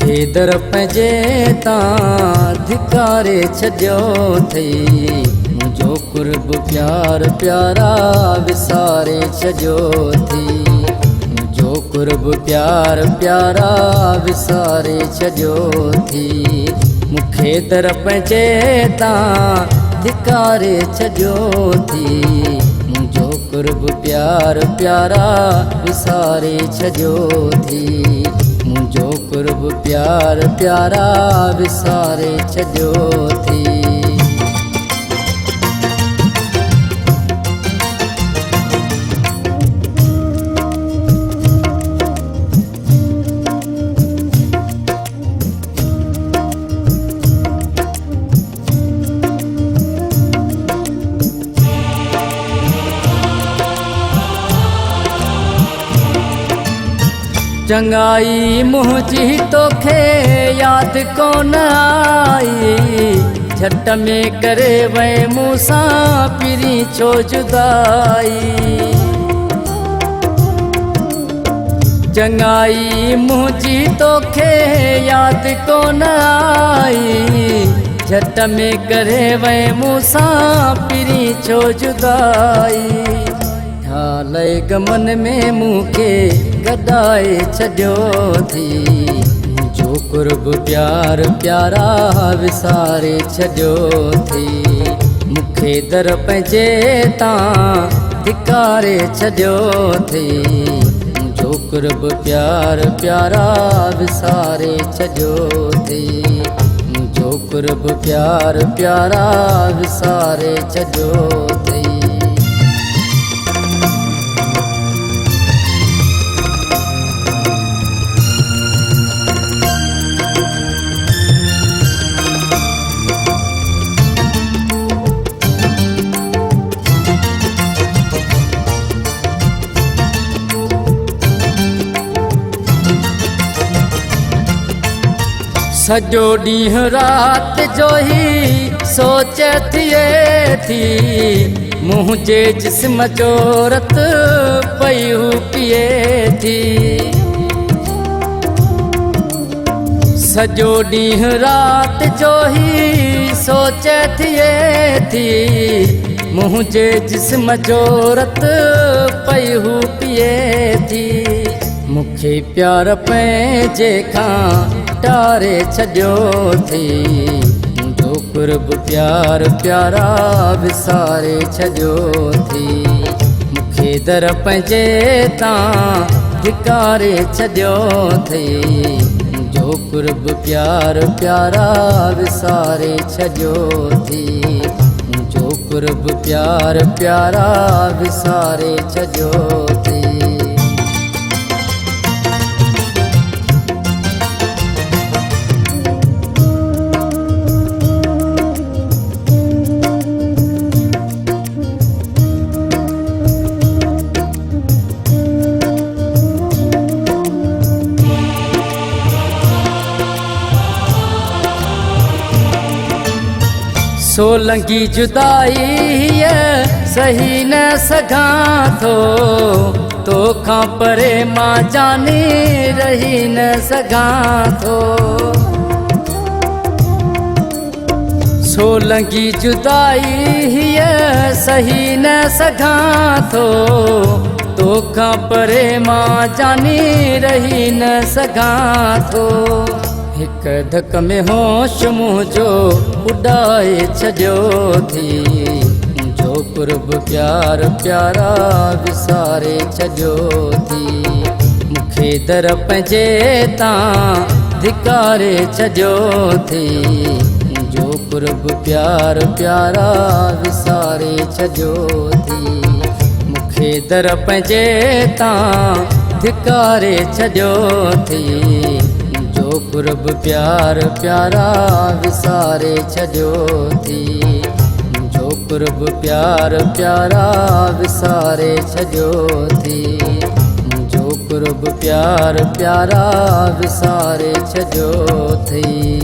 मूंखे दर पंहिंजे तां धिकारे छॾियो अथई। मुंहिंजो कुर्ब प्यार प्यारा विसारे छॾियो अथई। मुंहिंजो कुर्ब प्यार प्यारा विसारे छॾियो अथई। मूंखे दर पंहिंजे तां धिकारे छॾियो अथई। मुंहिंजो कुर्ब प्यार प्यारा विसारे छॾियो अथई। मुंहिंजो कुर्ब प्यार प्यारा विसारे छॾियो अथई। चंगाई मुंहिंजी तोखे यादि कोन आई। झट में करे वई मूंसां पिरी छो जुदाई। चंगाई मुंहिंजी तोखे यादि कोन आई। झट में करे वई मूंसां पिरी छो जुदाई। हालय गमन में मूंखे गॾाए छॾियो थी। मुंहिंजो कुर्ब प्यार प्यारा विसारे छॾियो थी। मूंखे दर पंहिंजे तां धिकारे छॾियो थी। मुंहिंजो कुर्ब प्यार प्यारा विसारे छॾियो थी। मुंहिंजो कुर्ब प्यार प्यारा विसारे छॾियो थी। सॼो ॾींहुं राति जो ई सोच थिए थी। मुंहिंजे जिस्म जो रत पई पिए थी। सॼो ॾींहुं राति जो ई सोच थिए थी। मुंहिंजे जिस्म जो रत पई पिए थी। मूंखे प्यार पंहिंजे खां टारे छॾियो थी। मुंहिंजो कुर्ब प्यार प्यारा विसारे छॾियो थी। मूंखे दर पंहिंजे तां धिकारे छॾियो थी। मुंहिंजो कुर्ब प्यार प्यारा विसारे छॾियो थी। मुंहिंजो कुर्ब प्यार प्यारा विसारे छॾियो थी। सोलंगी जुदाई सही न सघां थो। तोखां परे मां जाने रही न सघां थो। सोलंगी जुदाई सही न सघां थो। तोखां परे मां जाने रही न सघां थो। हिक धक में होश मुंहिंजो उॾाए छॾियो थी। मुंहिंजो कुर्ब प्यार प्यारा विसारे छॾियो थी। मूंखे दर पंहिंजे तां धिकारे छॾियो थी। मुंहिंजो कुर्ब प्यार प्यारा विसारे छॾियो थी। मूंखे दर पंहिंजे तां धिकारे छॾियो थी। कुर्ब प्यार प्यारा विसारे छॾियो थी। मुंहिंजो कुर्ब प्यार प्यारा विसारे छॾियो थी। मुंहिंजो कुर्ब प्यार प्यारा विसारे छॾियो थी।